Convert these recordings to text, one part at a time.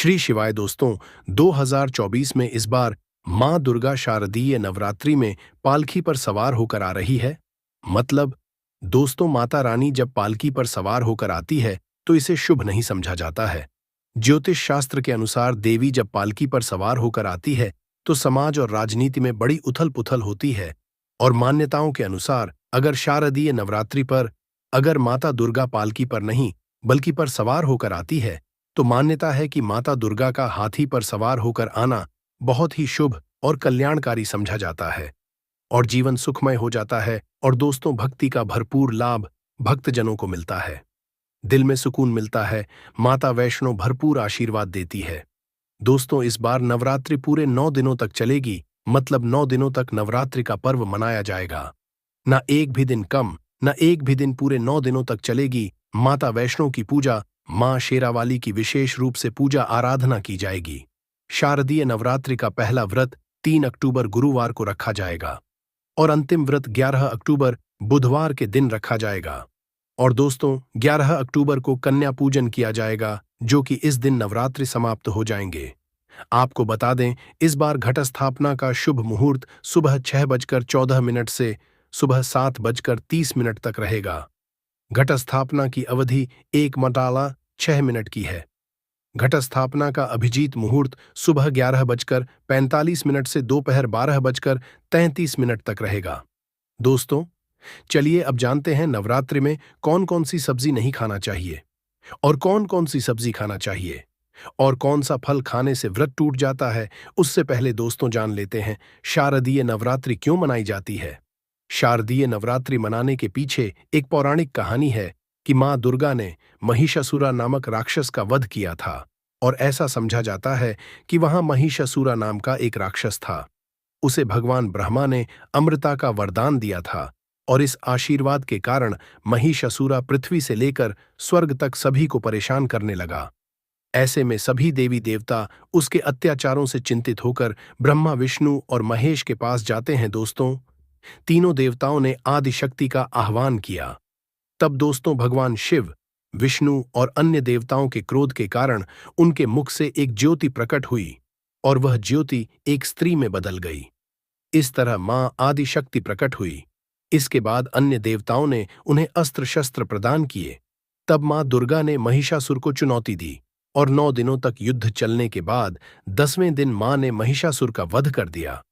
श्री शिवाय दोस्तों। 2024 में इस बार मां दुर्गा शारदीय नवरात्रि में पालकी पर सवार होकर आ रही है। मतलब दोस्तों, माता रानी जब पालकी पर सवार होकर आती है तो इसे शुभ नहीं समझा जाता है। ज्योतिष शास्त्र के अनुसार देवी जब पालकी पर सवार होकर आती है तो समाज और राजनीति में बड़ी उथल पुथल होती है। और मान्यताओं के अनुसार अगर शारदीय नवरात्रि पर अगर माता दुर्गा पालकी पर नहीं बल्कि पर सवार होकर आती है तो मान्यता है कि माता दुर्गा का हाथी पर सवार होकर आना बहुत ही शुभ और कल्याणकारी समझा जाता है और जीवन सुखमय हो जाता है। और दोस्तों, भक्ति का भरपूर लाभ भक्तजनों को मिलता है, दिल में सुकून मिलता है, माता वैष्णो भरपूर आशीर्वाद देती है। दोस्तों, इस बार नवरात्रि पूरे 9 दिनों तक चलेगी। मतलब 9 दिनों तक नवरात्रि का पर्व मनाया जाएगा। न एक भी दिन कम, न एक भी दिन, पूरे 9 दिनों तक चलेगी। माता वैष्णो की पूजा, मां शेरावाली की विशेष रूप से पूजा आराधना की जाएगी। शारदीय नवरात्रि का पहला व्रत 3 अक्टूबर गुरुवार को रखा जाएगा और अंतिम व्रत 11 अक्टूबर बुधवार के दिन रखा जाएगा। और दोस्तों, 11 अक्टूबर को कन्या पूजन किया जाएगा, जो कि इस दिन नवरात्रि समाप्त हो जाएंगे। आपको बता दें, इस बार घट स्थापना का शुभ मुहूर्त सुबह 6:14 से सुबह 7:30 तक रहेगा। घट स्थापना की अवधि 1:06 की है। घट स्थापना का अभिजीत मुहूर्त सुबह 11:45 से दोपहर 12:33 तक रहेगा। दोस्तों, चलिए अब जानते हैं नवरात्रि में कौन कौन सी सब्जी नहीं खाना चाहिए और कौन कौन सी सब्जी खाना चाहिए और कौन सा फल खाने से व्रत टूट जाता है। उससे पहले दोस्तों, जान लेते हैं शारदीय नवरात्रि क्यों मनाई जाती है। शारदीय नवरात्रि मनाने के पीछे एक पौराणिक कहानी है कि मां दुर्गा ने महिषासुरा नामक राक्षस का वध किया था और ऐसा समझा जाता है कि वहां महिषासुरा नाम का एक राक्षस था। उसे भगवान ब्रह्मा ने अमृता का वरदान दिया था और इस आशीर्वाद के कारण महिषासुरा पृथ्वी से लेकर स्वर्ग तक सभी को परेशान करने लगा। ऐसे में सभी देवी देवता उसके अत्याचारों से चिंतित होकर ब्रह्मा, विष्णु और महेश के पास जाते हैं। दोस्तों, तीनों देवताओं ने आदि शक्ति का आह्वान किया। तब दोस्तों, भगवान शिव, विष्णु और अन्य देवताओं के क्रोध के कारण उनके मुख से एक ज्योति प्रकट हुई और वह ज्योति एक स्त्री में बदल गई। इस तरह मां आदि शक्ति प्रकट हुई। इसके बाद अन्य देवताओं ने उन्हें अस्त्र शस्त्र प्रदान किए। तब मां दुर्गा ने महिषासुर को चुनौती दी और 9 दिनों तक युद्ध चलने के बाद 10वें दिन मां ने महिषासुर का वध कर दिया।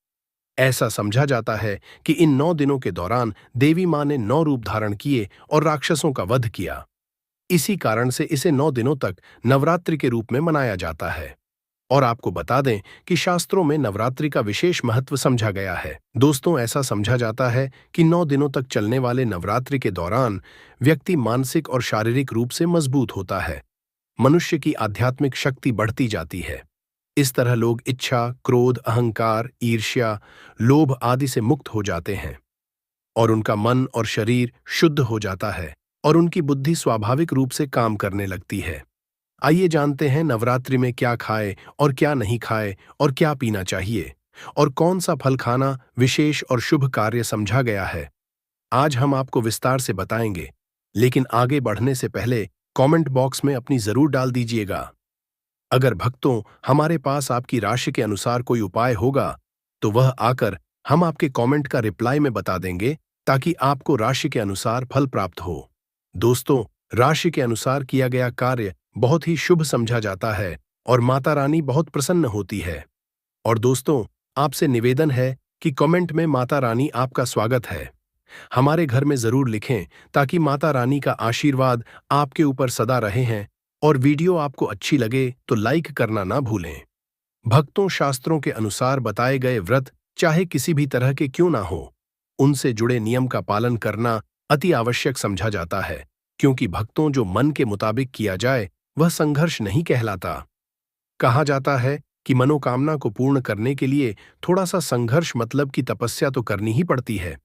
ऐसा समझा जाता है कि इन 9 दिनों के दौरान देवी मां ने 9 रूप धारण किए और राक्षसों का वध किया। इसी कारण से इसे 9 दिनों तक नवरात्रि के रूप में मनाया जाता है। और आपको बता दें कि शास्त्रों में नवरात्रि का विशेष महत्व समझा गया है। दोस्तों, ऐसा समझा जाता है कि 9 दिनों तक चलने वाले नवरात्रि के दौरान व्यक्ति मानसिक और शारीरिक रूप से मजबूत होता है। मनुष्य की आध्यात्मिक शक्ति बढ़ती जाती है। इस तरह लोग इच्छा, क्रोध, अहंकार, ईर्ष्या, लोभ आदि से मुक्त हो जाते हैं और उनका मन और शरीर शुद्ध हो जाता है और उनकी बुद्धि स्वाभाविक रूप से काम करने लगती है। आइए जानते हैं नवरात्रि में क्या खाए और क्या नहीं खाए और क्या पीना चाहिए और कौन सा फल खाना विशेष और शुभ कार्य समझा गया है। आज हम आपको विस्तार से बताएंगे, लेकिन आगे बढ़ने से पहले कमेंट बॉक्स में अपनी जरूर डाल दीजिएगा। अगर भक्तों, हमारे पास आपकी राशि के अनुसार कोई उपाय होगा तो वह आकर हम आपके कमेंट का रिप्लाई में बता देंगे, ताकि आपको राशि के अनुसार फल प्राप्त हो। दोस्तों, राशि के अनुसार किया गया कार्य बहुत ही शुभ समझा जाता है और माता रानी बहुत प्रसन्न होती है। और दोस्तों, आपसे निवेदन है कि कमेंट में माता रानी आपका स्वागत है हमारे घर में जरूर लिखें, ताकि माता रानी का आशीर्वाद आपके ऊपर सदा रहे हैं। और वीडियो आपको अच्छी लगे तो लाइक करना ना भूलें। भक्तों, शास्त्रों के अनुसार बताए गए व्रत चाहे किसी भी तरह के क्यों ना हो, उनसे जुड़े नियम का पालन करना अति आवश्यक समझा जाता है, क्योंकि भक्तों, जो मन के मुताबिक किया जाए वह संघर्ष नहीं कहलाता। कहा जाता है कि मनोकामना को पूर्ण करने के लिए थोड़ा सा संघर्ष मतलब की तपस्या तो करनी ही पड़ती है।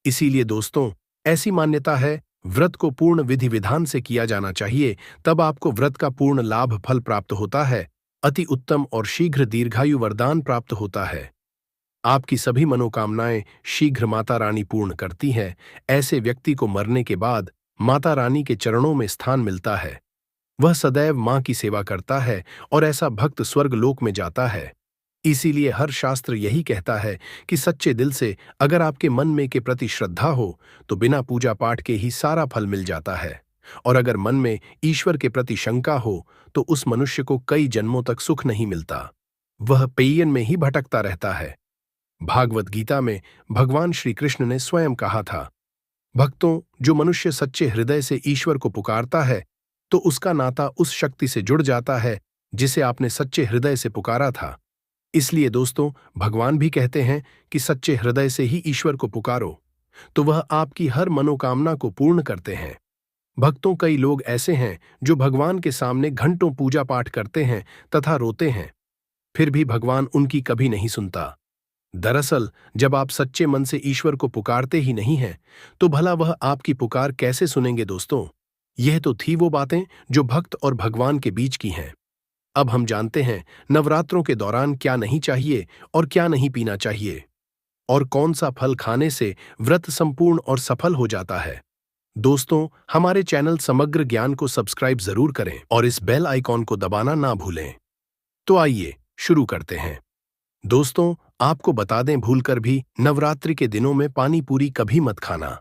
इसीलिए दोस्तों, ऐसी मान्यता है व्रत को पूर्ण विधि विधान से किया जाना चाहिए, तब आपको व्रत का पूर्ण लाभ फल प्राप्त होता है। अति उत्तम और शीघ्र दीर्घायु वरदान प्राप्त होता है। आपकी सभी मनोकामनाएं शीघ्र माता रानी पूर्ण करती हैं। ऐसे व्यक्ति को मरने के बाद माता रानी के चरणों में स्थान मिलता है। वह सदैव मां की सेवा करता है और ऐसा भक्त स्वर्गलोक में जाता है। इसीलिए हर शास्त्र यही कहता है कि सच्चे दिल से अगर आपके मन में के प्रति श्रद्धा हो तो बिना पूजा पाठ के ही सारा फल मिल जाता है। और अगर मन में ईश्वर के प्रति शंका हो तो उस मनुष्य को कई जन्मों तक सुख नहीं मिलता, वह पेयन में ही भटकता रहता है। भागवत गीता में भगवान श्री कृष्ण ने स्वयं कहा था, भक्तों, जो मनुष्य सच्चे हृदय से ईश्वर को पुकारता है तो उसका नाता उस शक्ति से जुड़ जाता है जिसे आपने सच्चे हृदय से पुकारा था। इसलिए दोस्तों, भगवान भी कहते हैं कि सच्चे हृदय से ही ईश्वर को पुकारो तो वह आपकी हर मनोकामना को पूर्ण करते हैं। भक्तों, कई लोग ऐसे हैं जो भगवान के सामने घंटों पूजा पाठ करते हैं तथा रोते हैं, फिर भी भगवान उनकी कभी नहीं सुनता। दरअसल जब आप सच्चे मन से ईश्वर को पुकारते ही नहीं हैं तो भला वह आपकी पुकार कैसे सुनेंगे दोस्तों। यह तो थी वो बातें जो भक्त और भगवान के बीच की हैं। अब हम जानते हैं नवरात्रों के दौरान क्या नहीं चाहिए और क्या नहीं पीना चाहिए, और कौन सा फल खाने से व्रत संपूर्ण और सफल हो जाता है। दोस्तों, हमारे चैनल समग्र ज्ञान को सब्सक्राइब जरूर करें और इस बेल आइकॉन को दबाना ना भूलें। तो आइए शुरू करते हैं। दोस्तों, आपको बता दें, भूलकर भी नवरात्रि के दिनों में पानी पूरी कभी मत खाना,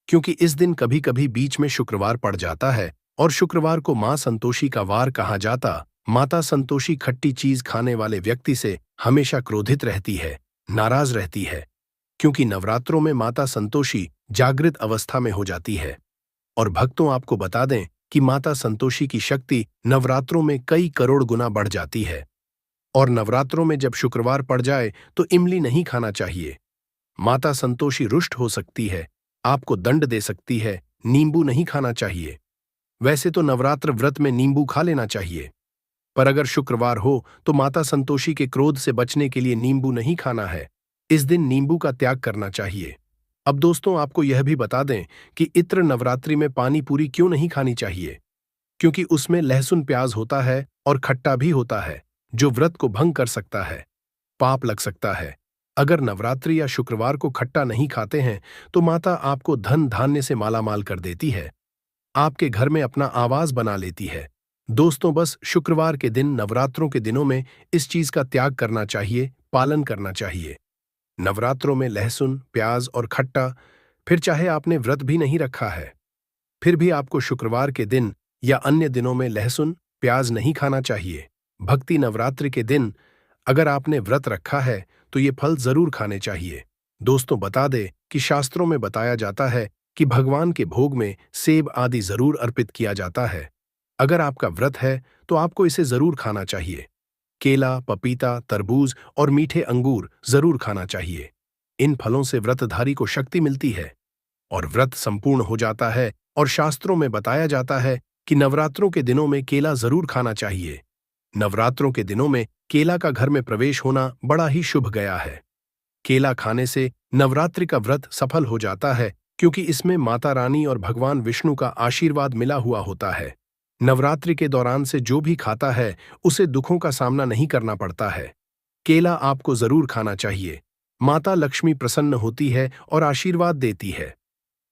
क्योंकि इस दिन कभी कभी बीच में शुक्रवार पड़ जाता है और शुक्रवार को मां संतोषी का वार कहा जाता। माता संतोषी खट्टी चीज खाने वाले व्यक्ति से हमेशा क्रोधित रहती है, नाराज रहती है, क्योंकि नवरात्रों में माता संतोषी जागृत अवस्था में हो जाती है। और भक्तों, आपको बता दें कि माता संतोषी की शक्ति नवरात्रों में कई करोड़ गुना बढ़ जाती है। और नवरात्रों में जब शुक्रवार पड़ जाए तो इमली नहीं खाना चाहिए। माता संतोषी रुष्ट हो सकती है, आपको दंड दे सकती है। नींबू नहीं खाना चाहिए। वैसे तो नवरात्र व्रत में नींबू खा लेना चाहिए, पर अगर शुक्रवार हो तो माता संतोषी के क्रोध से बचने के लिए नींबू नहीं खाना है। इस दिन नींबू का त्याग करना चाहिए। अब दोस्तों, आपको यह भी बता दें कि इत्र नवरात्रि में पानी पूरी क्यों नहीं खानी चाहिए, क्योंकि उसमें लहसुन प्याज होता है और खट्टा भी होता है जो व्रत को भंग कर सकता है, पाप लग सकता है। अगर नवरात्रि या शुक्रवार को खट्टा नहीं खाते हैं तो माता आपको धन धान्य से मालामाल कर देती है, आपके घर में अपना आवास बना लेती है। दोस्तों, बस शुक्रवार के दिन नवरात्रों के दिनों में इस चीज का त्याग करना चाहिए, पालन करना चाहिए। नवरात्रों में लहसुन, प्याज और खट्टा, फिर चाहे आपने व्रत भी नहीं रखा है, फिर भी आपको शुक्रवार के दिन या अन्य दिनों में लहसुन, प्याज नहीं खाना चाहिए। भक्ति नवरात्रि के दिन अगर आपने व्रत रखा है तो ये फल जरूर खाने चाहिए। दोस्तों, बता दे कि शास्त्रों में बताया जाता है कि भगवान के भोग में सेब आदि जरूर अर्पित किया जाता है। अगर आपका व्रत है तो आपको इसे जरूर खाना चाहिए। केला, पपीता, तरबूज और मीठे अंगूर जरूर खाना चाहिए। इन फलों से व्रतधारी को शक्ति मिलती है और व्रत संपूर्ण हो जाता है। और शास्त्रों में बताया जाता है कि नवरात्रों के दिनों में केला जरूर खाना चाहिए। नवरात्रों के दिनों में केला का घर में प्रवेश होना बड़ा ही शुभ गया है। केला खाने से नवरात्रि का व्रत सफल हो जाता है, क्योंकि इसमें माता रानी और भगवान विष्णु का आशीर्वाद मिला हुआ होता है। नवरात्रि के दौरान से जो भी खाता है उसे दुखों का सामना नहीं करना पड़ता है। केला आपको जरूर खाना चाहिए। माता लक्ष्मी प्रसन्न होती है और आशीर्वाद देती है।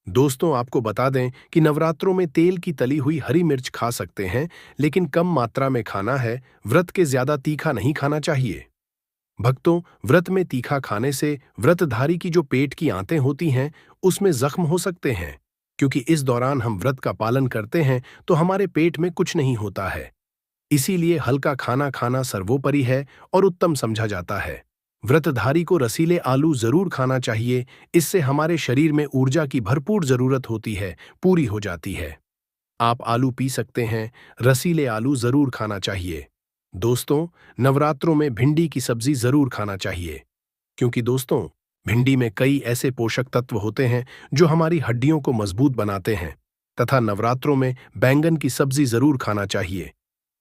दोस्तों, आपको बता दें कि नवरात्रों में तेल की तली हुई हरी मिर्च खा सकते हैं, लेकिन कम मात्रा में खाना है। व्रत के ज्यादा तीखा नहीं खाना चाहिए। भक्तों, व्रत में तीखा खाने से व्रतधारी की जो पेट की आंतें होती हैं उसमें जख्म हो सकते हैं, क्योंकि इस दौरान हम व्रत का पालन करते हैं तो हमारे पेट में कुछ नहीं होता है। इसीलिए हल्का खाना खाना सर्वोपरि है और उत्तम समझा जाता है। व्रतधारी को रसीले आलू जरूर खाना चाहिए, इससे हमारे शरीर में ऊर्जा की भरपूर जरूरत होती है, पूरी हो जाती है। आप आलू पी सकते हैं, रसीले आलू जरूर खाना चाहिए। दोस्तों, नवरात्रों में भिंडी की सब्जी जरूर खाना चाहिए, क्योंकि दोस्तों, भिंडी में कई ऐसे पोषक तत्व होते हैं जो हमारी हड्डियों को मजबूत बनाते हैं। तथा नवरात्रों में बैंगन की सब्जी जरूर खाना चाहिए।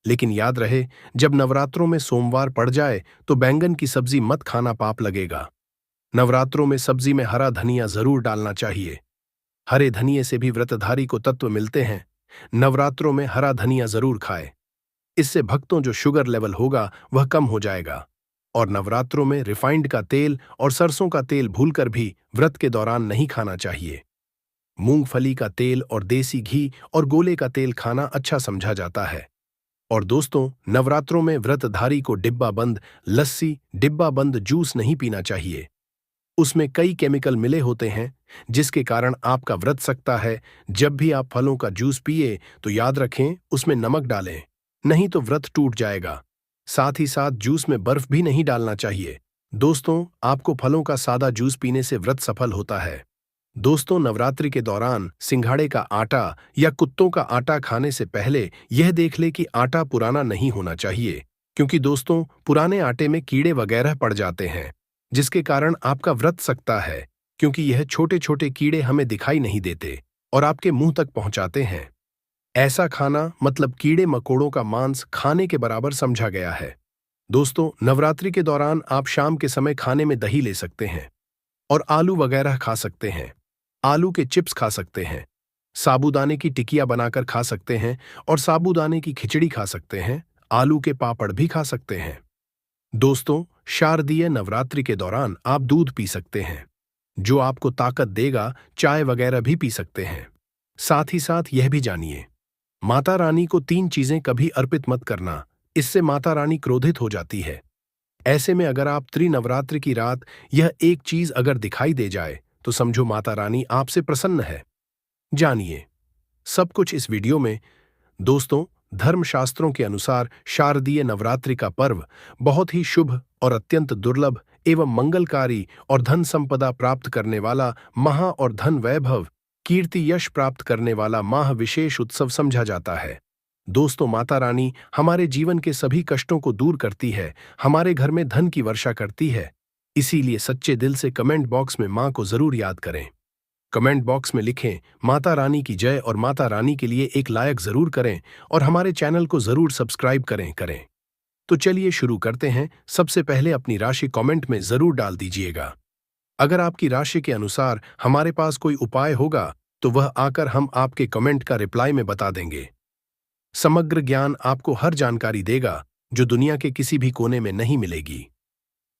लेकिन याद रहे, जब नवरात्रों में सोमवार पड़ जाए तो बैंगन की सब्जी मत खाना, पाप लगेगा। नवरात्रों में सब्जी में हरा धनिया जरूर डालना चाहिए। हरे धनिये से भी व्रतधारी को तत्व मिलते हैं। नवरात्रों में हरा धनिया जरूर खाए, इससे भक्तों जो शुगर लेवल होगा वह कम हो जाएगा। और नवरात्रों में रिफाइंड का तेल और सरसों का तेल भूलकर भी व्रत के दौरान नहीं खाना चाहिए। मूंगफली का तेल और देसी घी और गोले का तेल खाना अच्छा समझा जाता है। और दोस्तों, नवरात्रों में व्रतधारी को डिब्बा बंद लस्सी, डिब्बा बंद जूस नहीं पीना चाहिए। उसमें कई केमिकल मिले होते हैं, जिसके कारण आपका व्रत सकता है। जब भी आप फलों का जूस पिए तो याद रखें उसमें नमक डालें, नहीं तो व्रत टूट जाएगा। साथ ही साथ जूस में बर्फ भी नहीं डालना चाहिए। दोस्तों, आपको फलों का सादा जूस पीने से व्रत सफल होता है। दोस्तों, नवरात्रि के दौरान सिंघाड़े का आटा या कुत्तों का आटा खाने से पहले यह देख ले कि आटा पुराना नहीं होना चाहिए, क्योंकि दोस्तों पुराने आटे में कीड़े वगैरह पड़ जाते हैं, जिसके कारण आपका व्रत सकता है, क्योंकि यह छोटे छोटे कीड़े हमें दिखाई नहीं देते और आपके मुंह तक पहुंचाते हैं। ऐसा खाना मतलब कीड़े मकोड़ों का मांस खाने के बराबर समझा गया है। दोस्तों, नवरात्रि के दौरान आप शाम के समय खाने में दही ले सकते हैं और आलू वगैरह खा सकते हैं। आलू के चिप्स खा सकते हैं, साबूदाने की टिकिया बनाकर खा सकते हैं और साबूदाने की खिचड़ी खा सकते हैं। आलू के पापड़ भी खा सकते हैं। दोस्तों, शारदीय नवरात्रि के दौरान आप दूध पी सकते हैं, जो आपको ताकत देगा। चाय वगैरह भी पी सकते हैं। साथ ही साथ यह भी जानिए, माता रानी को 3 चीजें कभी अर्पित मत करना, इससे माता रानी क्रोधित हो जाती है। ऐसे में अगर आप त्रिनवरात्रि की रात यह एक चीज अगर दिखाई दे जाए तो समझो माता रानी आपसे प्रसन्न है। जानिए सब कुछ इस वीडियो में। दोस्तों, धर्मशास्त्रों के अनुसार शारदीय नवरात्रि का पर्व बहुत ही शुभ और अत्यंत दुर्लभ एवं मंगलकारी और धन संपदा प्राप्त करने वाला महा और धन वैभव कीर्ति यश प्राप्त करने वाला माह विशेष उत्सव समझा जाता है। दोस्तों, माता रानी हमारे जीवन के सभी कष्टों को दूर करती है, हमारे घर में धन की वर्षा करती है। इसीलिए सच्चे दिल से कमेंट बॉक्स में मां को जरूर याद करें। कमेंट बॉक्स में लिखें माता रानी की जय और माता रानी के लिए एक लायक जरूर करें और हमारे चैनल को जरूर सब्सक्राइब करें। तो चलिए शुरू करते हैं। सबसे पहले अपनी राशि कमेंट में जरूर डाल दीजिएगा। अगर आपकी राशि के अनुसार हमारे पास कोई उपाय होगा तो वह आकर हम आपके कमेंट का रिप्लाई में बता देंगे। समग्र ज्ञान आपको हर जानकारी देगा जो दुनिया के किसी भी कोने में नहीं मिलेगी।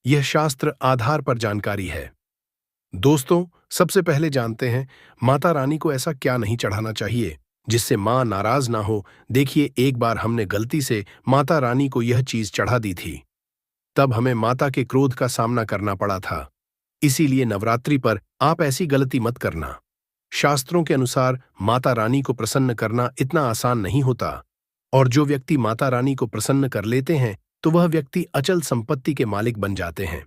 यह शास्त्र आधार पर जानकारी है। दोस्तों, सबसे पहले जानते हैं माता रानी को ऐसा क्या नहीं चढ़ाना चाहिए जिससे मां नाराज ना हो। देखिए, एक बार हमने गलती से माता रानी को यह चीज चढ़ा दी थी, तब हमें माता के क्रोध का सामना करना पड़ा था। इसीलिए नवरात्रि पर आप ऐसी गलती मत करना। शास्त्रों के अनुसार माता रानी को प्रसन्न करना इतना आसान नहीं होता, और जो व्यक्ति माता रानी को प्रसन्न कर लेते हैं तो वह व्यक्ति अचल संपत्ति के मालिक बन जाते हैं।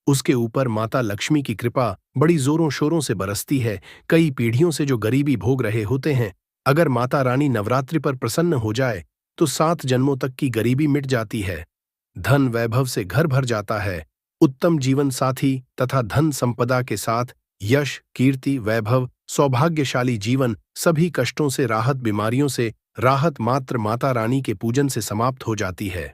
उसके ऊपर माता लक्ष्मी की कृपा बड़ी जोरों शोरों से बरसती है। कई पीढ़ियों से जो गरीबी भोग रहे होते हैं, अगर माता रानी नवरात्रि पर प्रसन्न हो जाए तो 7 जन्मों तक की गरीबी मिट जाती है। धन वैभव से घर भर जाता है। उत्तम जीवन साथी तथा धन संपदा के साथ यश, कीर्ति, वैभव, सौभाग्यशाली जीवन, सभी कष्टों से राहत, बीमारियों से राहत मात्र माता रानी के पूजन से समाप्त हो जाती है।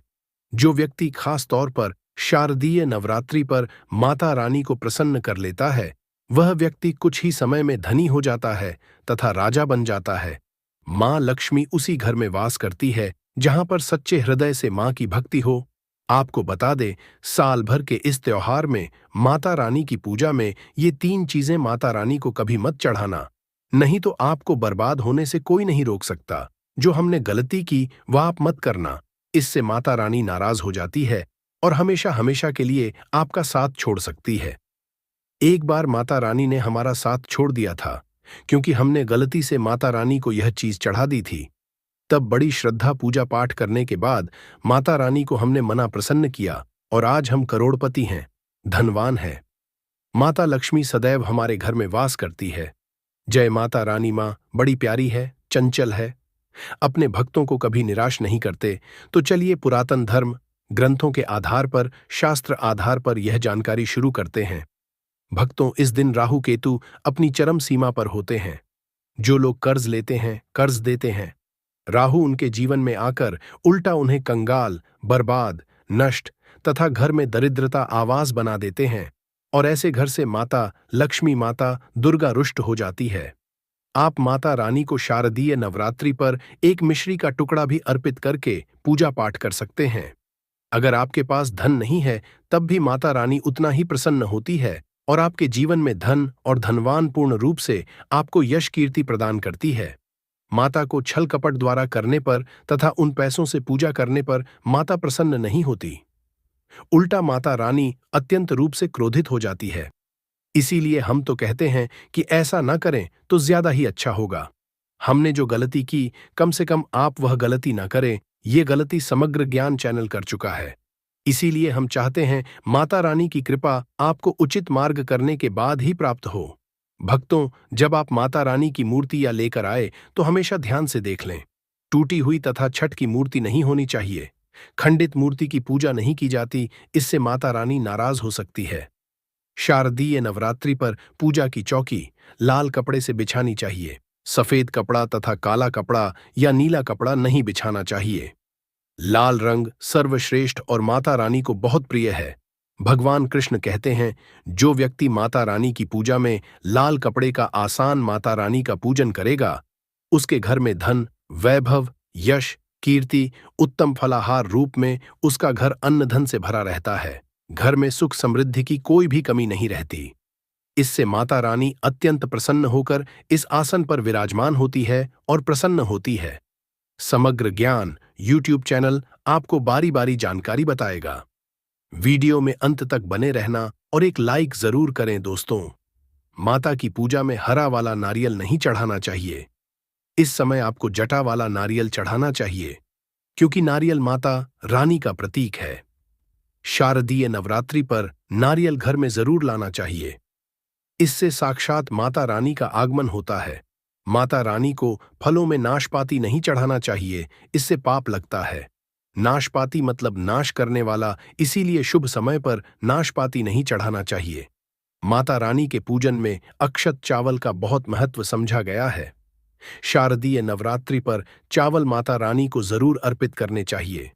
जो व्यक्ति खास तौर पर शारदीय नवरात्रि पर माता रानी को प्रसन्न कर लेता है, वह व्यक्ति कुछ ही समय में धनी हो जाता है तथा राजा बन जाता है। मां लक्ष्मी उसी घर में वास करती है जहां पर सच्चे हृदय से मां की भक्ति हो। आपको बता दें, साल भर के इस त्योहार में माता रानी की पूजा में ये 3 चीजें माता रानी को कभी मत चढ़ाना, नहीं तो आपको बर्बाद होने से कोई नहीं रोक सकता। जो हमने गलती की वह आप मत करना, इससे माता रानी नाराज हो जाती है और हमेशा हमेशा के लिए आपका साथ छोड़ सकती है। एक बार माता रानी ने हमारा साथ छोड़ दिया था, क्योंकि हमने गलती से माता रानी को यह चीज चढ़ा दी थी। तब बड़ी श्रद्धा पूजा पाठ करने के बाद माता रानी को हमने मना प्रसन्न किया और आज हम करोड़पति हैं, धनवान हैं। माता लक्ष्मी सदैव हमारे घर में वास करती है। जय माता रानी। मां बड़ी प्यारी है, चंचल है, अपने भक्तों को कभी निराश नहीं करते। तो चलिए पुरातन धर्म ग्रंथों के आधार पर, शास्त्र आधार पर यह जानकारी शुरू करते हैं। भक्तों, इस दिन राहु केतु अपनी चरम सीमा पर होते हैं। जो लोग कर्ज लेते हैं, कर्ज देते हैं, राहु उनके जीवन में आकर उल्टा उन्हें कंगाल, बर्बाद, नष्ट तथा घर में दरिद्रता आवाज बना देते हैं, और ऐसे घर से माता लक्ष्मी, माता दुर्गा रुष्ट हो जाती है। आप माता रानी को शारदीय नवरात्रि पर एक मिश्री का टुकड़ा भी अर्पित करके पूजा पाठ कर सकते हैं। अगर आपके पास धन नहीं है तब भी माता रानी उतना ही प्रसन्न होती है और आपके जीवन में धन और धनवान पूर्ण रूप से आपको यश कीर्ति प्रदान करती है। माता को छल कपट द्वारा करने पर तथा उन पैसों से पूजा करने पर माता प्रसन्न नहीं होती। उल्टा माता रानी अत्यंत रूप से क्रोधित हो जाती है। इसीलिए हम तो कहते हैं कि ऐसा न करें तो ज्यादा ही अच्छा होगा। हमने जो गलती की, कम से कम आप वह गलती न करें। ये गलती समग्र ज्ञान चैनल कर चुका है। इसीलिए हम चाहते हैं माता रानी की कृपा आपको उचित मार्ग करने के बाद ही प्राप्त हो। भक्तों, जब आप माता रानी की मूर्ति या लेकर आए तो हमेशा ध्यान से देख लें। टूटी हुई तथा छठ की मूर्ति नहीं होनी चाहिए। खंडित मूर्ति की पूजा नहीं की जाती, इससे माता रानी नाराज हो सकती है। शारदीय नवरात्रि पर पूजा की चौकी लाल कपड़े से बिछानी चाहिए। सफेद कपड़ा तथा काला कपड़ा या नीला कपड़ा नहीं बिछाना चाहिए। लाल रंग सर्वश्रेष्ठ और माता रानी को बहुत प्रिय है। भगवान कृष्ण कहते हैं, जो व्यक्ति माता रानी की पूजा में लाल कपड़े का आसान माता रानी का पूजन करेगा, उसके घर में धन, वैभव, यश, कीर्ति, उत्तम फलाहार रूप में उसका घर अन्न धन से भरा रहता है। घर में सुख समृद्धि की कोई भी कमी नहीं रहती। इससे माता रानी अत्यंत प्रसन्न होकर इस आसन पर विराजमान होती है और प्रसन्न होती है। समग्र ज्ञान यूट्यूब चैनल आपको बारी बारी जानकारी बताएगा। वीडियो में अंत तक बने रहना और एक लाइक जरूर करें दोस्तों। माता की पूजा में हरा वाला नारियल नहीं चढ़ाना चाहिए। इस समय आपको जटा वाला नारियल चढ़ाना चाहिए, क्योंकि नारियल माता रानी का प्रतीक है। शारदीय नवरात्रि पर नारियल घर में जरूर लाना चाहिए। इससे साक्षात माता रानी का आगमन होता है। माता रानी को फलों में नाशपाती नहीं चढ़ाना चाहिए, इससे पाप लगता है। नाशपाती मतलब नाश करने वाला, इसीलिए शुभ समय पर नाशपाती नहीं चढ़ाना चाहिए। माता रानी के पूजन में अक्षत चावल का बहुत महत्व समझा गया है। शारदीय नवरात्रि पर चावल माता रानी को जरूर अर्पित करने चाहिए।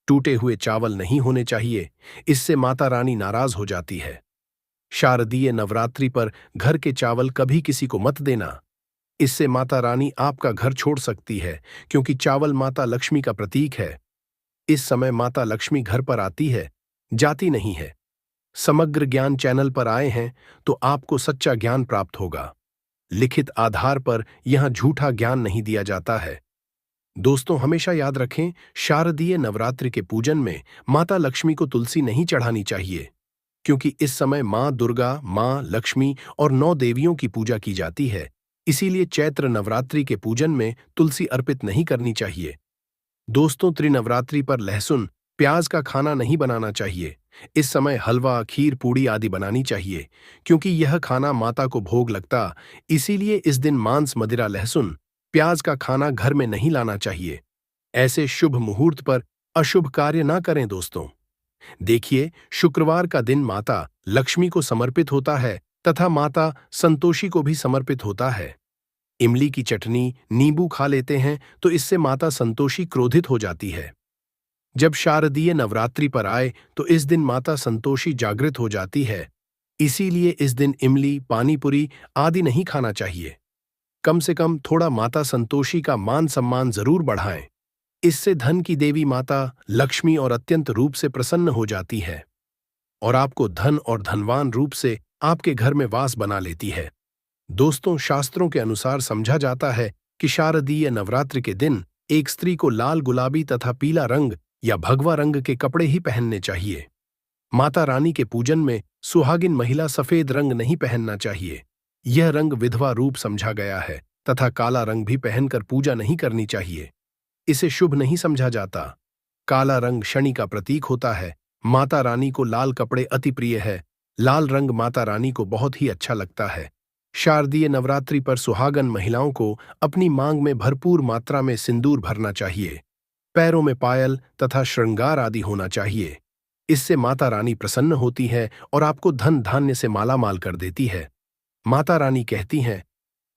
टूटे हुए चावल नहीं होने चाहिए, इससे माता रानी नाराज हो जाती है। शारदीय नवरात्रि पर घर के चावल कभी किसी को मत देना, इससे माता रानी आपका घर छोड़ सकती है, क्योंकि चावल माता लक्ष्मी का प्रतीक है। इस समय माता लक्ष्मी घर पर आती है, जाती नहीं है। समग्र ज्ञान चैनल पर आए हैं तो आपको सच्चा ज्ञान प्राप्त होगा। लिखित आधार पर यहां झूठा ज्ञान नहीं दिया जाता है। दोस्तों, हमेशा याद रखें, शारदीय नवरात्रि के पूजन में माता लक्ष्मी को तुलसी नहीं चढ़ानी चाहिए, क्योंकि इस समय मां दुर्गा, मां लक्ष्मी और 9 देवियों की पूजा की जाती है। इसीलिए चैत्र नवरात्रि के पूजन में तुलसी अर्पित नहीं करनी चाहिए। दोस्तों, त्रिनवरात्रि पर लहसुन, प्याज का खाना नहीं बनाना चाहिए। इस समय हलवा, खीर, पूड़ी आदि बनानी चाहिए, क्योंकि यह खाना माता को भोग लगता। इसीलिए इस दिन मांस, मदिरा, लहसुन, प्याज का खाना घर में नहीं लाना चाहिए। ऐसे शुभ मुहूर्त पर अशुभ कार्य ना करें दोस्तों। देखिए, शुक्रवार का दिन माता लक्ष्मी को समर्पित होता है तथा माता संतोषी को भी समर्पित होता है। इमली की चटनी, नींबू खा लेते हैं तो इससे माता संतोषी क्रोधित हो जाती है। जब शारदीय नवरात्रि पर आए तो इस दिन माता संतोषी जागृत हो जाती है। इसीलिए इस दिन इमली, पानीपुरी आदि नहीं खाना चाहिए। कम से कम थोड़ा माता संतोषी का मान सम्मान जरूर बढ़ाएं। इससे धन की देवी माता लक्ष्मी और अत्यंत रूप से प्रसन्न हो जाती है और आपको धन और धनवान रूप से आपके घर में वास बना लेती है। दोस्तों, शास्त्रों के अनुसार समझा जाता है कि शारदीय नवरात्रि के दिन एक स्त्री को लाल, गुलाबी तथा पीला रंग या भगवा रंग के कपड़े ही पहनने चाहिए। माता रानी के पूजन में सुहागिन महिला सफेद रंग नहीं पहनना चाहिए। यह रंग विधवा रूप समझा गया है तथा काला रंग भी पहनकर पूजा नहीं करनी चाहिए। इसे शुभ नहीं समझा जाता। काला रंग शनि का प्रतीक होता है। माता रानी को लाल कपड़े अति प्रिय है। लाल रंग माता रानी को बहुत ही अच्छा लगता है। शारदीय नवरात्रि पर सुहागन महिलाओं को अपनी मांग में भरपूर मात्रा में सिंदूर भरना चाहिए। पैरों में पायल तथा श्रृंगार आदि होना चाहिए। इससे माता रानी प्रसन्न होती है और आपको धन धान्य से मालामाल कर देती है। माता रानी कहती हैं,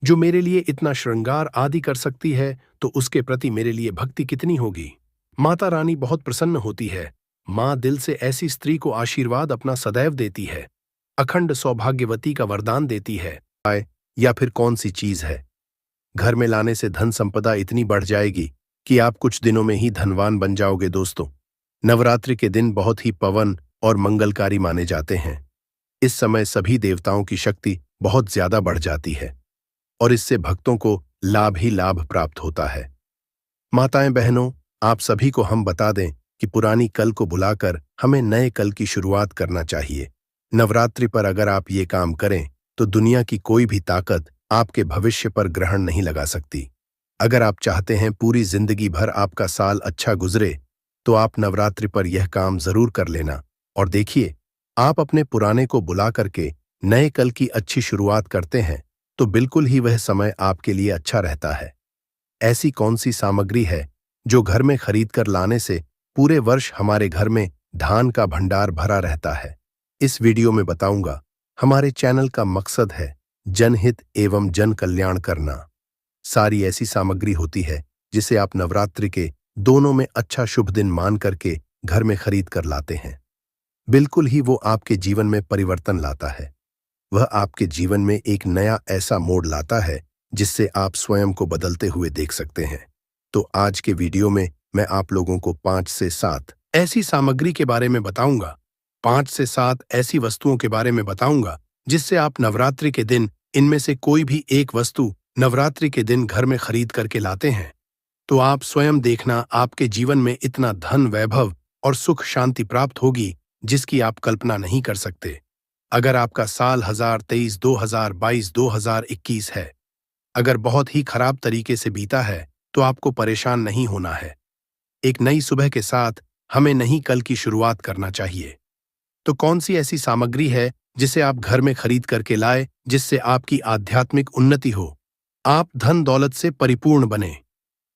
जो मेरे लिए इतना श्रृंगार आदि कर सकती है तो उसके प्रति मेरे लिए भक्ति कितनी होगी। माता रानी बहुत प्रसन्न होती है। मां दिल से ऐसी स्त्री को आशीर्वाद अपना सदैव देती है। अखंड सौभाग्यवती का वरदान देती है। या फिर कौन सी चीज है, घर में लाने से धन संपदा इतनी बढ़ जाएगी कि आप कुछ दिनों में ही धनवान बन जाओगे। दोस्तों, नवरात्रि के दिन बहुत ही पवन और मंगलकारी माने जाते हैं। इस समय सभी देवताओं की शक्ति बहुत ज्यादा बढ़ जाती है और इससे भक्तों को लाभ ही लाभ प्राप्त होता है। माताएं बहनों, आप सभी को हम बता दें कि पुरानी कल को बुलाकर हमें नए कल की शुरुआत करना चाहिए। नवरात्रि पर अगर आप ये काम करें तो दुनिया की कोई भी ताकत आपके भविष्य पर ग्रहण नहीं लगा सकती। अगर आप चाहते हैं पूरी जिंदगी भर आपका साल अच्छा गुजरे तो आप नवरात्रि पर यह काम जरूर कर लेना और देखिए, आप अपने पुराने को बुला करके नए कल की अच्छी शुरुआत करते हैं तो बिल्कुल ही वह समय आपके लिए अच्छा रहता है। ऐसी कौन सी सामग्री है जो घर में खरीद कर लाने से पूरे वर्ष हमारे घर में धान का भंडार भरा रहता है? इस वीडियो में बताऊंगा। हमारे चैनल का मकसद है जनहित एवं जन कल्याण करना। सारी ऐसी सामग्री होती है जिसे आप नवरात्रि के दोनों में अच्छा शुभ दिन मान करके घर में खरीद कर लाते हैं। बिल्कुल ही वो आपके जीवन में परिवर्तन लाता है। वह आपके जीवन में एक नया ऐसा मोड़ लाता है जिससे आप स्वयं को बदलते हुए देख सकते हैं। तो आज के वीडियो में मैं आप लोगों को 5 से 7 ऐसी सामग्री के बारे में बताऊंगा। 5 से 7 ऐसी वस्तुओं के बारे में बताऊंगा जिससे आप नवरात्रि के दिन इनमें से कोई भी एक वस्तु नवरात्रि के दिन घर में खरीद करके लाते हैं तो आप स्वयं देखना, आपके जीवन में इतना धन, वैभव और सुख शांति प्राप्त होगी जिसकी आप कल्पना नहीं कर सकते। अगर आपका साल 2023, 2022, 2021 है, अगर बहुत ही खराब तरीके से बीता है तो आपको परेशान नहीं होना है। एक नई सुबह के साथ हमें नई कल की शुरुआत करना चाहिए। तो कौन सी ऐसी सामग्री है जिसे आप घर में खरीद करके लाए जिससे आपकी आध्यात्मिक उन्नति हो, आप धन दौलत से परिपूर्ण बने?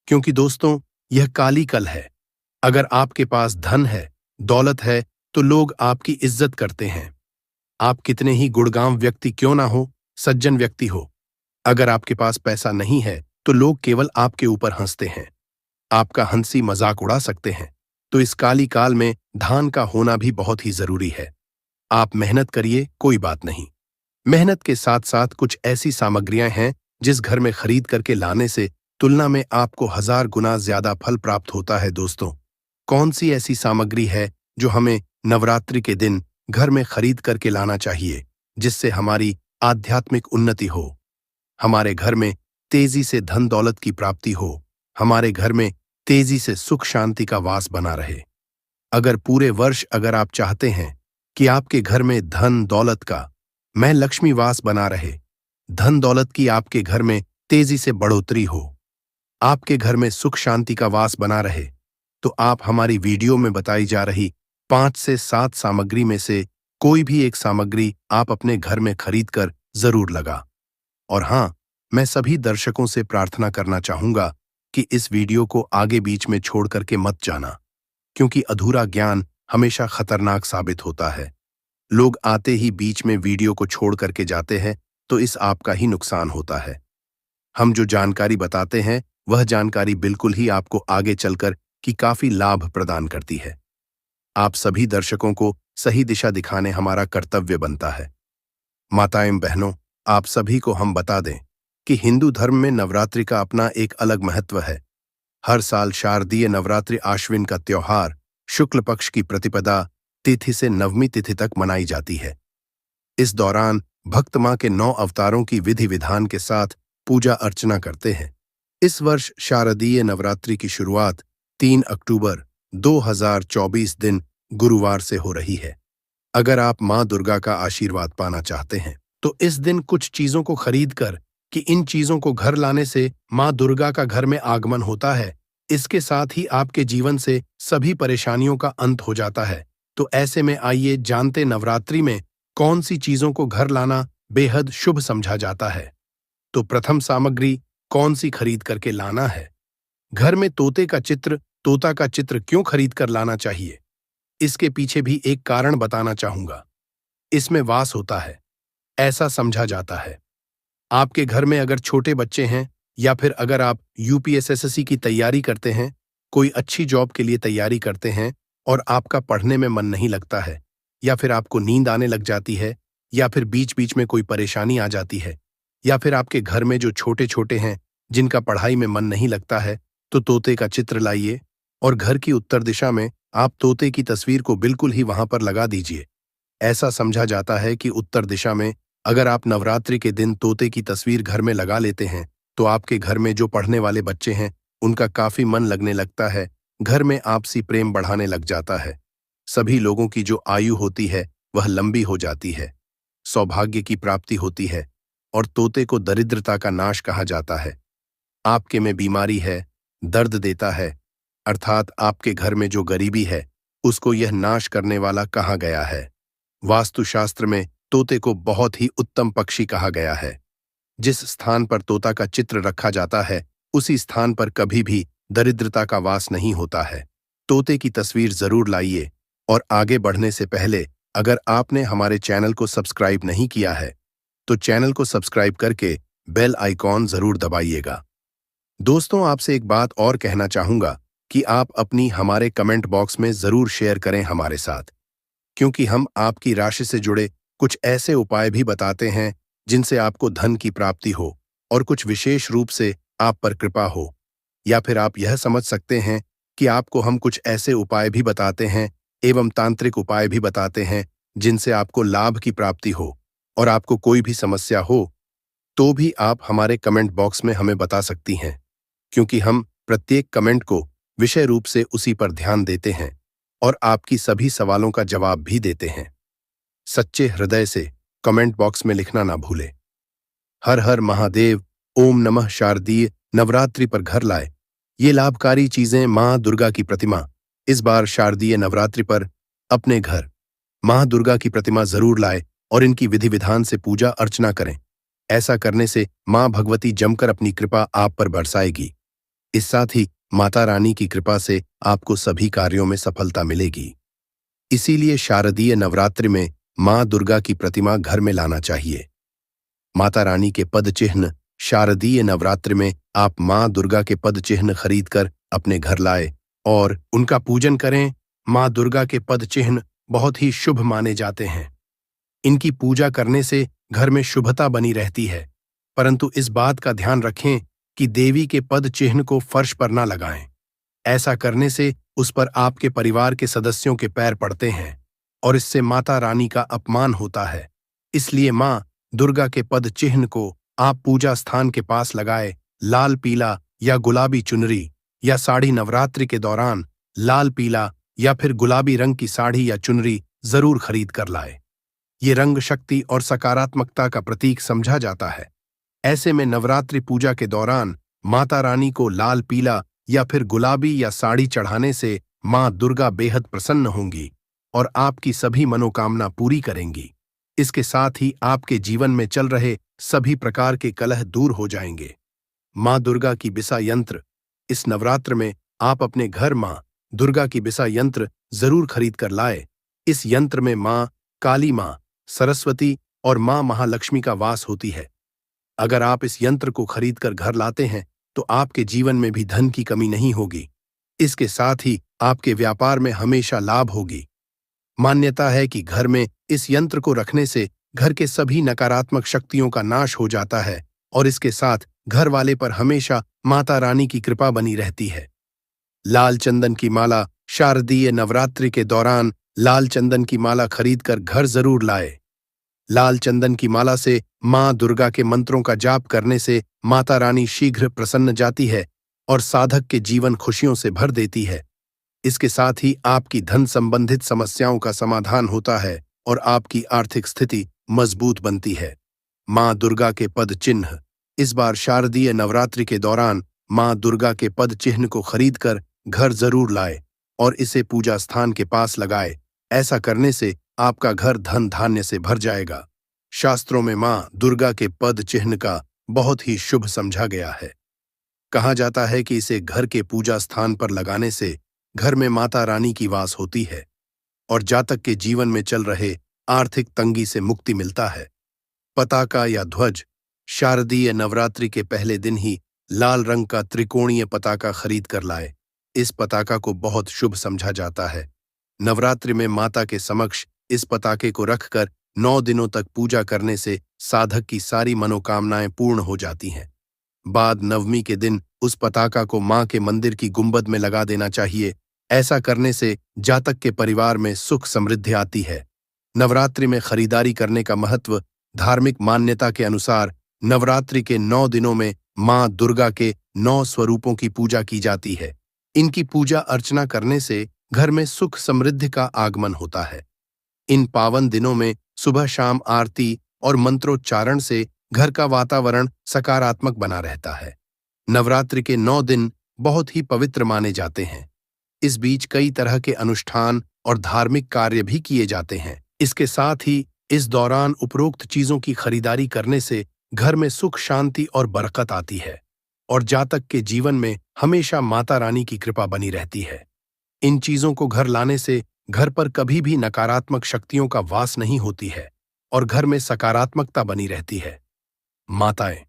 क्योंकि दोस्तों, यह काली कल है। अगर आपके पास धन है, दौलत है तो लोग आपकी इज्जत करते हैं। आप कितने ही गुणगाम व्यक्ति क्यों ना हो, सज्जन व्यक्ति हो, अगर आपके पास पैसा नहीं है तो लोग केवल आपके ऊपर हंसते हैं, आपका हंसी मजाक उड़ा सकते हैं। तो इस काली काल में धान का होना भी बहुत ही जरूरी है। आप मेहनत करिए, कोई बात नहीं। मेहनत के साथ साथ कुछ ऐसी सामग्रियां हैं जिस घर में खरीद करके लाने से तुलना में आपको 1000 गुना ज्यादा फल प्राप्त होता है। दोस्तों, कौन सी ऐसी सामग्री है जो हमें नवरात्रि के दिन घर में खरीद करके लाना चाहिए जिससे हमारी आध्यात्मिक उन्नति हो, हमारे घर में तेजी से धन दौलत की प्राप्ति हो, हमारे घर में तेजी से सुख शांति का वास बना रहे? अगर पूरे वर्ष अगर आप चाहते हैं कि आपके घर में धन दौलत का मैं लक्ष्मी वास बना रहे, धन दौलत की आपके घर में तेजी से बढ़ोतरी हो, आपके घर में सुख शांति का वास बना रहे, तो आप हमारी वीडियो में बताई जा रही 5 से 7 सामग्री में से कोई भी एक सामग्री आप अपने घर में खरीद कर जरूर लगा। और हाँ, मैं सभी दर्शकों से प्रार्थना करना चाहूंगा कि इस वीडियो को आगे बीच में छोड़ करके मत जाना, क्योंकि अधूरा ज्ञान हमेशा खतरनाक साबित होता है। लोग आते ही बीच में वीडियो को छोड़ करके जाते हैं तो इस आपका ही नुकसान होता है। हम जो जानकारी बताते हैं वह जानकारी बिल्कुल ही आपको आगे चलकर की काफी लाभ प्रदान करती है। आप सभी दर्शकों को सही दिशा दिखाने हमारा कर्तव्य बनता है। माताएं बहनों, आप सभी को हम बता दें कि हिंदू धर्म में नवरात्रि का अपना एक अलग महत्व है। हर साल शारदीय नवरात्रि आश्विन का त्योहार शुक्ल पक्ष की प्रतिपदा तिथि से नवमी तिथि तक मनाई जाती है। इस दौरान भक्त मां के 9 अवतारों की विधि विधान के साथ पूजा अर्चना करते हैं। इस वर्ष शारदीय नवरात्रि की शुरुआत 3 अक्टूबर 2024 दिन गुरुवार से हो रही है। अगर आप मां दुर्गा का आशीर्वाद पाना चाहते हैं तो इस दिन कुछ चीजों को खरीद कर कि इन चीजों को घर लाने से मां दुर्गा का घर में आगमन होता है। इसके साथ ही आपके जीवन से सभी परेशानियों का अंत हो जाता है। तो ऐसे में आइए जानते नवरात्रि में कौन सी चीजों को घर लाना बेहद शुभ समझा जाता है। तो प्रथम सामग्री कौन सी खरीद करके लाना है? घर में तोता का चित्र क्यों खरीद कर लाना चाहिए? इसके पीछे भी एक कारण बताना चाहूंगा। इसमें वास होता है, ऐसा समझा जाता है। आपके घर में अगर छोटे बच्चे हैं या फिर अगर आप यूपीएसएससी की तैयारी करते हैं, कोई अच्छी जॉब के लिए तैयारी करते हैं और आपका पढ़ने में मन नहीं लगता है, या फिर आपको नींद आने लग जाती है, या फिर बीच बीच में कोई परेशानी आ जाती है, या फिर आपके घर में जो छोटे छोटे हैं जिनका पढ़ाई में मन नहीं लगता है, तो तोते का चित्र लाइए और घर की उत्तर दिशा में आप तोते की तस्वीर को बिल्कुल ही वहां पर लगा दीजिए। ऐसा समझा जाता है कि उत्तर दिशा में अगर आप नवरात्रि के दिन तोते की तस्वीर घर में लगा लेते हैं तो आपके घर में जो पढ़ने वाले बच्चे हैं उनका काफी मन लगने लगता है, घर में आपसी प्रेम बढ़ाने लग जाता है। सभी लोगों की जो आयु होती है वह लंबी हो जाती है, सौभाग्य की प्राप्ति होती है और तोते को दरिद्रता का नाश कहा जाता है। आपके में बीमारी है, दर्द देता है, अर्थात आपके घर में जो गरीबी है उसको यह नाश करने वाला कहा गया है। वास्तुशास्त्र में तोते को बहुत ही उत्तम पक्षी कहा गया है। जिस स्थान पर तोता का चित्र रखा जाता है उसी स्थान पर कभी भी दरिद्रता का वास नहीं होता है। तोते की तस्वीर जरूर लाइए और आगे बढ़ने से पहले अगर आपने हमारे चैनल को सब्सक्राइब नहीं किया है तो चैनल को सब्सक्राइब करके बेल आइकॉन जरूर दबाइएगा। दोस्तों, आपसे एक बात और कहना चाहूंगा कि आप अपनी हमारे कमेंट बॉक्स में जरूर शेयर करें हमारे साथ, क्योंकि हम आपकी राशि से जुड़े कुछ ऐसे उपाय भी बताते हैं जिनसे आपको धन की प्राप्ति हो और कुछ विशेष रूप से आप पर कृपा हो। या फिर आप यह समझ सकते हैं कि आपको हम कुछ ऐसे उपाय भी बताते हैं एवं तांत्रिक उपाय भी बताते हैं जिनसे आपको लाभ की प्राप्ति हो और आपको कोई भी समस्या हो तो भी आप हमारे कमेंट बॉक्स में हमें बता सकती हैं, क्योंकि हम प्रत्येक कमेंट को विषय रूप से उसी पर ध्यान देते हैं और आपकी सभी सवालों का जवाब भी देते हैं। सच्चे हृदय से कमेंट बॉक्स में लिखना ना भूलें। हर हर महादेव, ओम नमः शारदीय नवरात्रि पर घर लाए ये लाभकारी चीजें मां दुर्गा की प्रतिमा। इस बार शारदीय नवरात्रि पर अपने घर मां दुर्गा की प्रतिमा जरूर लाए और इनकी विधि विधान से पूजा अर्चना करें। ऐसा करने से मां भगवती जमकर अपनी कृपा आप पर बरसाएगी। इस साथ ही माता रानी की कृपा से आपको सभी कार्यों में सफलता मिलेगी। इसीलिए शारदीय नवरात्रि में मां दुर्गा की प्रतिमा घर में लाना चाहिए। माता रानी के पद चिन्ह शारदीय नवरात्रि में आप मां दुर्गा के पद चिन्ह खरीदकर अपने घर लाए और उनका पूजन करें। मां दुर्गा के पद चिन्ह बहुत ही शुभ माने जाते हैं। इनकी पूजा करने से घर में शुभता बनी रहती है, परंतु इस बात का ध्यान रखें कि देवी के पद चिन्ह को फर्श पर ना लगाएं। ऐसा करने से उस पर आपके परिवार के सदस्यों के पैर पड़ते हैं और इससे माता रानी का अपमान होता है। इसलिए मां दुर्गा के पद चिन्ह को आप पूजा स्थान के पास लगाए। लाल, पीला या गुलाबी चुनरी या साड़ी नवरात्रि के दौरान लाल, पीला या फिर गुलाबी रंग की साड़ी या चुनरी जरूर खरीद कर लाए। ये रंग शक्ति और सकारात्मकता का प्रतीक समझा जाता है। ऐसे में नवरात्रि पूजा के दौरान माता रानी को लाल, पीला या फिर गुलाबी या साड़ी चढ़ाने से मां दुर्गा बेहद प्रसन्न होंगी और आपकी सभी मनोकामना पूरी करेंगी। इसके साथ ही आपके जीवन में चल रहे सभी प्रकार के कलह दूर हो जाएंगे। मां दुर्गा की बिसा यंत्र। इस नवरात्र में आप अपने घर मां दुर्गा की बिसा यंत्र जरूर खरीद कर लाए। इस यंत्र में मां काली, मां सरस्वती और मां महालक्ष्मी का वास होती है। अगर आप इस यंत्र को खरीद कर घर लाते हैं तो आपके जीवन में भी धन की कमी नहीं होगी। इसके साथ ही आपके व्यापार में हमेशा लाभ होगी। मान्यता है कि घर में इस यंत्र को रखने से घर के सभी नकारात्मक शक्तियों का नाश हो जाता है और इसके साथ घर वाले पर हमेशा माता रानी की कृपा बनी रहती है। लाल चंदन की माला। शारदीय नवरात्रि के दौरान लाल चंदन की माला खरीदकर घर जरूर लाए। लाल चंदन की माला से मां दुर्गा के मंत्रों का जाप करने से माता रानी शीघ्र प्रसन्न जाती है और साधक के जीवन खुशियों से भर देती है। इसके साथ ही आपकी धन संबंधित समस्याओं का समाधान होता है और आपकी आर्थिक स्थिति मजबूत बनती है। मां दुर्गा के पद चिन्ह। इस बार शारदीय नवरात्रि के दौरान मां दुर्गा के पद चिन्ह को खरीदकर घर जरूर लाए और इसे पूजा स्थान के पास लगाए। ऐसा करने से आपका घर धन धान्य से भर जाएगा। शास्त्रों में मां दुर्गा के पद चिन्ह का बहुत ही शुभ समझा गया है। कहा जाता है कि इसे घर के पूजा स्थान पर लगाने से घर में माता रानी की वास होती है और जातक के जीवन में चल रहे आर्थिक तंगी से मुक्ति मिलता है। पताका या ध्वज। शारदीय नवरात्रि के पहले दिन ही लाल रंग का त्रिकोणीय पताका खरीद कर लाए। इस पताका को बहुत शुभ समझा जाता है। नवरात्रि में माता के समक्ष इस पताके को रखकर 9 दिनों तक पूजा करने से साधक की सारी मनोकामनाएं पूर्ण हो जाती हैं। बाद नवमी के दिन उस पताका को मां के मंदिर की गुंबद में लगा देना चाहिए। ऐसा करने से जातक के परिवार में सुख समृद्धि आती है। नवरात्रि में खरीदारी करने का महत्व। धार्मिक मान्यता के अनुसार नवरात्रि के 9 दिनों में मां दुर्गा के 9 स्वरूपों की पूजा की जाती है। इनकी पूजा अर्चना करने से घर में सुख समृद्धि का आगमन होता है। इन पावन दिनों में सुबह शाम आरती और मंत्रोच्चारण से घर का वातावरण सकारात्मक बना रहता है। नवरात्रि के 9 दिन बहुत ही पवित्र माने जाते हैं। इस बीच कई तरह के अनुष्ठान और धार्मिक कार्य भी किए जाते हैं। इसके साथ ही इस दौरान उपरोक्त चीजों की खरीदारी करने से घर में सुख शांति और बरकत आती है और जातक के जीवन में हमेशा माता रानी की कृपा बनी रहती है। इन चीजों को घर लाने से घर पर कभी भी नकारात्मक शक्तियों का वास नहीं होती है और घर में सकारात्मकता बनी रहती है। माताएं,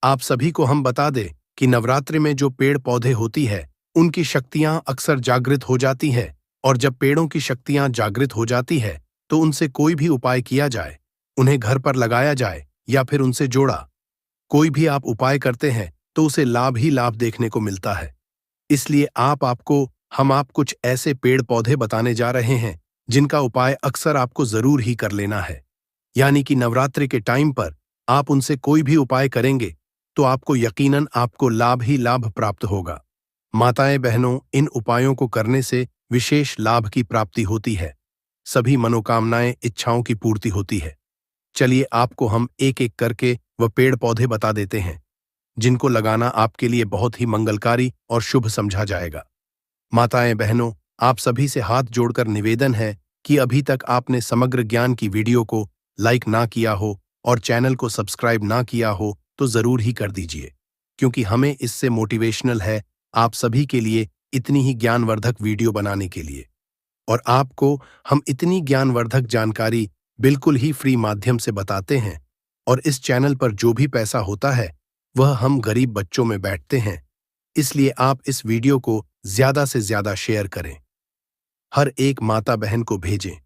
आप सभी को हम बता दें कि नवरात्रि में जो पेड़ पौधे होती है उनकी शक्तियां अक्सर जागृत हो जाती है और जब पेड़ों की शक्तियां जागृत हो जाती है तो उनसे कोई भी उपाय किया जाए, उन्हें घर पर लगाया जाए या फिर उनसे जोड़ा, कोई भी आप उपाय करते हैं तो उसे लाभ ही लाभ देखने को मिलता है। इसलिए हम आप कुछ ऐसे पेड़ पौधे बताने जा रहे हैं जिनका उपाय अक्सर आपको जरूर ही कर लेना है। यानी कि नवरात्रि के टाइम पर आप उनसे कोई भी उपाय करेंगे तो आपको यकीनन आपको लाभ ही लाभ प्राप्त होगा। माताएं बहनों, इन उपायों को करने से विशेष लाभ की प्राप्ति होती है, सभी मनोकामनाएं इच्छाओं की पूर्ति होती है। चलिए आपको हम एक एक करके वह पेड़ पौधे बता देते हैं जिनको लगाना आपके लिए बहुत ही मंगलकारी और शुभ समझा जाएगा। माताएं बहनों, आप सभी से हाथ जोड़कर निवेदन है कि अभी तक आपने समग्र ज्ञान की वीडियो को लाइक ना किया हो और चैनल को सब्सक्राइब ना किया हो तो जरूर ही कर दीजिए, क्योंकि हमें इससे मोटिवेशनल है आप सभी के लिए इतनी ही ज्ञानवर्धक वीडियो बनाने के लिए। और आपको हम इतनी ज्ञानवर्धक जानकारी बिल्कुल ही फ्री माध्यम से बताते हैं और इस चैनल पर जो भी पैसा होता है वह हम गरीब बच्चों में बैठते हैं। इसलिए आप इस वीडियो को ज्यादा से ज्यादा शेयर करें, हर एक माता बहन को भेजें,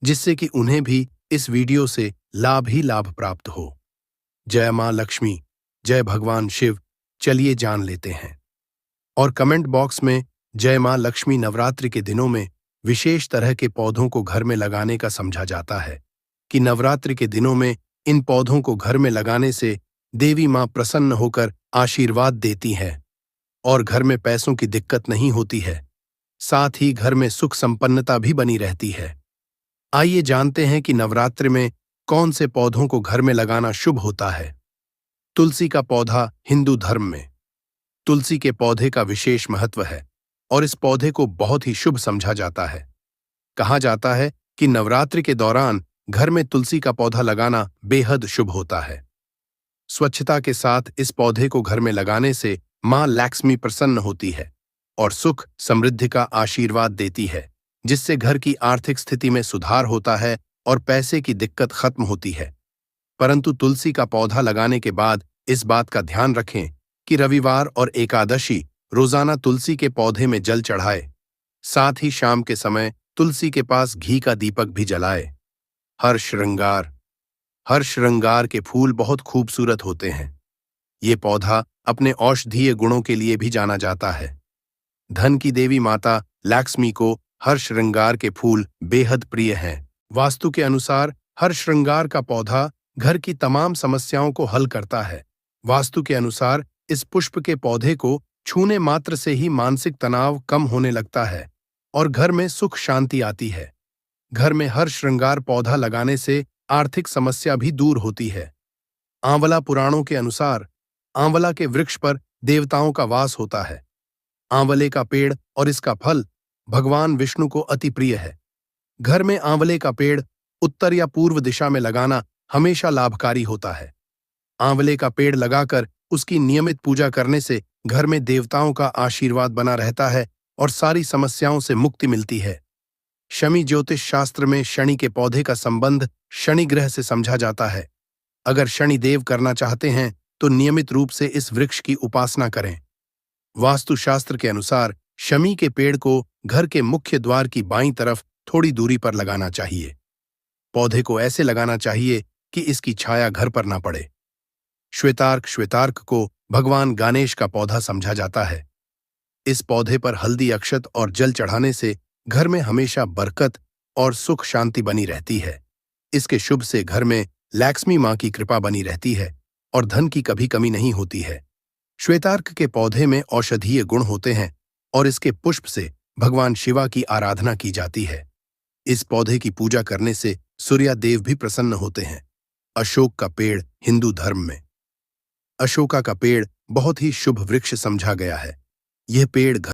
जिससे कि उन्हें भी इस वीडियो से लाभ ही लाभ प्राप्त हो। जय मां लक्ष्मी, जय भगवान शिव। चलिए जान लेते हैं। और कमेंट बॉक्स में जय मां लक्ष्मी। नवरात्रि के दिनों में विशेष तरह के पौधों को घर में लगाने का समझा जाता है कि नवरात्रि के दिनों में इन पौधों को घर में लगाने से देवी मां प्रसन्न होकर आशीर्वाद देती हैं और घर में पैसों की दिक्कत नहीं होती है, साथ ही घर में सुख संपन्नता भी बनी रहती है। आइए जानते हैं कि नवरात्रि में कौन से पौधों को घर में लगाना शुभ होता है। तुलसी का पौधा। हिंदू धर्म में तुलसी के पौधे का विशेष महत्व है और इस पौधे को बहुत ही शुभ समझा जाता है। कहा जाता है कि नवरात्रि के दौरान घर में तुलसी का पौधा लगाना बेहद शुभ होता है। स्वच्छता के साथ इस पौधे को घर में लगाने से मां लक्ष्मी प्रसन्न होती है और सुख समृद्धि का आशीर्वाद देती है, जिससे घर की आर्थिक स्थिति में सुधार होता है और पैसे की दिक्कत खत्म होती है। परंतु तुलसी का पौधा लगाने के बाद इस बात का ध्यान रखें कि रविवार और एकादशी रोजाना तुलसी के पौधे में जल चढ़ाए, साथ ही शाम के समय तुलसी के पास घी का दीपक भी जलाए। हर श्रृंगार के फूल बहुत खूबसूरत होते हैं। ये पौधा अपने औषधीय गुणों के लिए भी जाना जाता है। धन की देवी माता लक्ष्मी को हर श्रृंगार के फूल बेहद प्रिय हैं। वास्तु के अनुसार हर श्रृंगार का पौधा घर की तमाम समस्याओं को हल करता है। वास्तु के अनुसार इस पुष्प के पौधे को छूने मात्र से ही मानसिक तनाव कम होने लगता है और घर में सुख शांति आती है। घर में हर श्रृंगार पौधा लगाने से आर्थिक समस्या भी दूर होती है। आंवला। पुराणों के अनुसार आंवला के वृक्ष पर देवताओं का वास होता है। आंवले का पेड़ और इसका फल भगवान विष्णु को अति प्रिय है। घर में आंवले का पेड़ उत्तर या पूर्व दिशा में लगाना हमेशा लाभकारी होता है। आंवले का पेड़ लगाकर उसकी नियमित पूजा करने से घर में देवताओं का आशीर्वाद बना रहता है और सारी समस्याओं से मुक्ति मिलती है। शमी। ज्योतिष शास्त्र में शनि के पौधे का संबंध शनि ग्रह से समझा जाता है। अगर शनि देव करना चाहते हैं तो नियमित रूप से इस वृक्ष की उपासना करें। वास्तुशास्त्र के अनुसार शमी के पेड़ को घर के मुख्य द्वार की बाईं तरफ थोड़ी दूरी पर लगाना चाहिए। पौधे को ऐसे लगाना चाहिए कि इसकी छाया घर पर ना पड़े। श्वेतार्क। श्वेतार्क को भगवान गणेश का पौधा समझा जाता है। इस पौधे पर हल्दी अक्षत और जल चढ़ाने से घर में हमेशा बरकत और सुख शांति बनी रहती है। इसके शुभ से घर में लक्ष्मी मां की कृपा बनी रहती है और धन की कभी कमी नहीं होती है। श्वेतार्क के पौधे में औषधीय गुण होते हैं और इसके पुष्प से भगवान शिवा की आराधना की जाती है। इस पौधे की पूजा करने से सूर्य देव भी प्रसन्न होते हैं। अशोक का पेड़ हिंदू धर्म में अशोका का पेड़ बहुत ही शुभ वृक्ष समझा गया है। यह पेड़